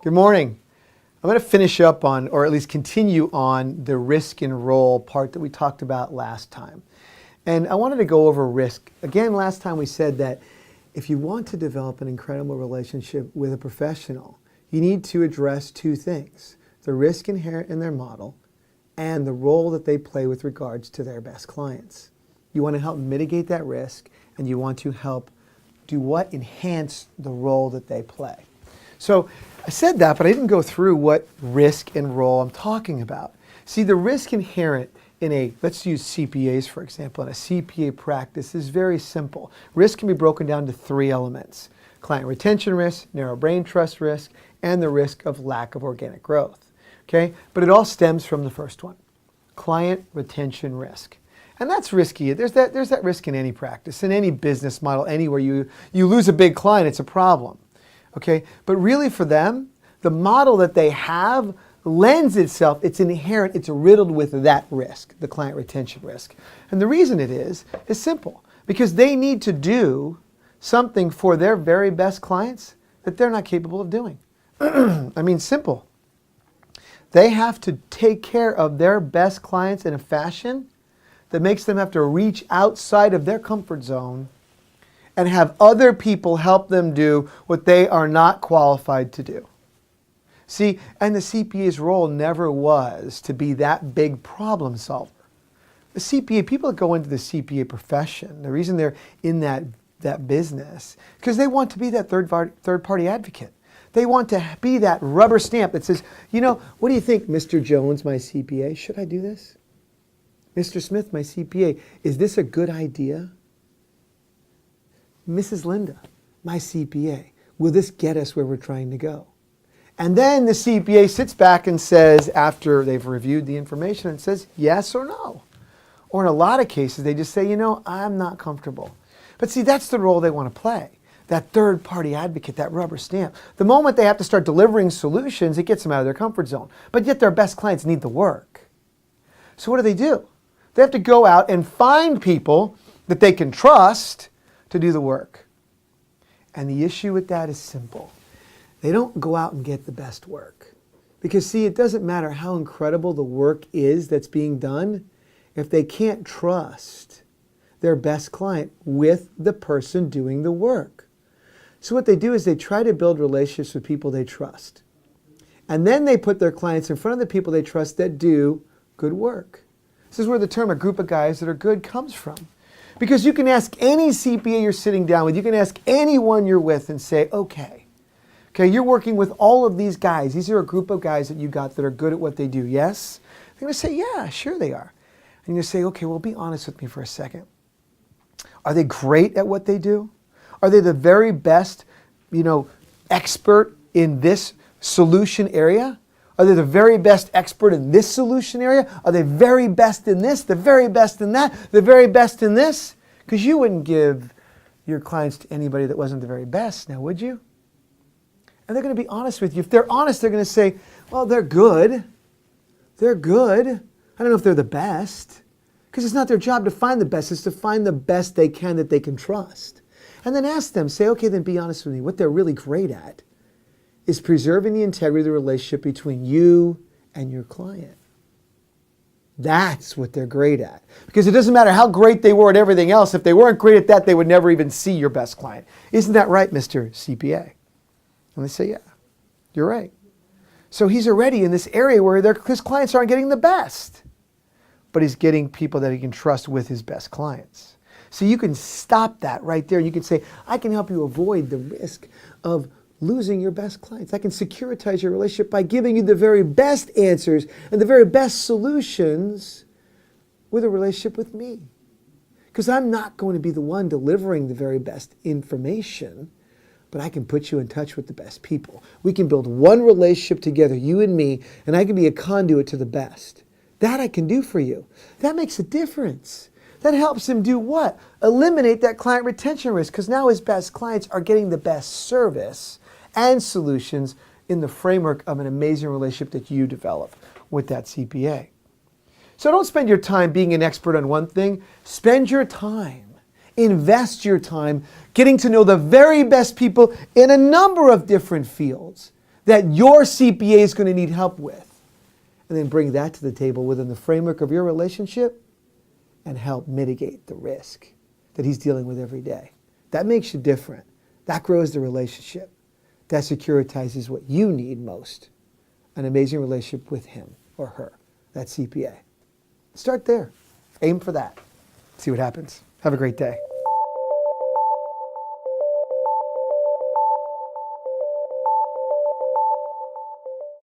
Good morning. I'm going to finish up on, or at least continue on, the risk and role part that we talked about last time. And I wanted to go over risk. Again, last time we said that if you want to develop an incredible relationship with a professional, you need to address two things: the risk inherent in their model and the role that they play with regards to their best clients. You want to help mitigate that risk, and you want to help do what? Enhance the role that they play. So I said that, but I didn't go through what risk and role I'm talking about. See, the risk inherent in let's use CPAs for example, in a CPA practice is very simple. Risk can be broken down to three elements: client retention risk, narrow brain trust risk, and the risk of lack of organic growth. Okay? But it all stems from the first one, client retention risk. And that's risky. There's that risk in any practice, in any business model, anywhere you lose a big client, it's a problem. Okay? But really for them, the model that they have lends itself, it's inherent, it's riddled with that risk, the client retention risk. And the reason it is simple. Because they need to do something for their very best clients that they're not capable of doing. I mean, simple. They have to take care of their best clients in a fashion that makes them have to reach outside of their comfort zone and have other people help them do what they are not qualified to do. See, and the CPA's role never was to be that big problem solver. The CPA, people that go into the CPA profession, the reason they're in that business, because they want to be that third-party advocate. They want to be that rubber stamp that says, you know, what do you think, Mr. Jones, my CPA? Should I do this? Mr. Smith, my CPA, is this a good idea? Mrs. Linda, my CPA, will this get us where we're trying to go? And then the CPA sits back and says, after they've reviewed the information, and says yes or no. Or in a lot of cases, they just say, you know, I'm not comfortable. But see, that's the role they want to play. That third-party advocate, that rubber stamp. The moment they have to start delivering solutions, it gets them out of their comfort zone. But yet their best clients need the work. So what do? They have to go out and find people that they can trust to do the work. And the issue with that is simple. They don't go out and get the best work. Because see, it doesn't matter how incredible the work is that's being done if they can't trust their best client with the person doing the work. So what they do is they try to build relationships with people they trust. And then they put their clients in front of the people they trust that do good work. This is where the term "a group of guys that are good" comes from. Because you can ask any CPA you're sitting down with, you can ask anyone you're with and say, okay, you're working with all of these guys. These are a group of guys that you got that are good at what they do, yes? They're going to say, yeah, sure they are. And you say, okay, well, be honest with me for a second. Are they great at what they do? Are they the very best, expert in this solution area? Are they the very best expert in this solution area? Are they very best in this, the very best in that, the very best in this? Because you wouldn't give your clients to anybody that wasn't the very best, now would you? And they're going to be honest with you. If they're honest, they're going to say, well, they're good. They're good. I don't know if they're the best. Because it's not their job to find the best. It's to find the best they can that they can trust. And then ask them, say, okay, then be honest with me. What they're really great at is preserving the integrity of the relationship between you and your client. That's what they're great at. Because it doesn't matter how great they were at everything else. If they weren't great at that, they would never even see your best client. Isn't that right, Mr. CPA? And they say, yeah, you're right. So he's already in this area where his clients aren't getting the best. But he's getting people that he can trust with his best clients. So you can stop that right there. You can say, I can help you avoid the risk of losing your best clients. I can securitize your relationship by giving you the very best answers and the very best solutions with a relationship with me. Because I'm not going to be the one delivering the very best information, but I can put you in touch with the best people. We can build one relationship together, you and me, and I can be a conduit to the best. That I can do for you. That makes a difference. That helps him do what? Eliminate that client retention risk, because now his best clients are getting the best service and solutions in the framework of an amazing relationship that you develop with that CPA. So don't spend your time being an expert on one thing. Spend your time, invest your time getting to know the very best people in a number of different fields. that your CPA is going to need help with. And then bring that to the table within the framework of your relationship and help mitigate the risk that he's dealing with every day. That makes you different. That grows the relationship. That securitizes what you need most. An amazing relationship with him or her, that CPA. Start there. Aim for that. See what happens. Have a great day.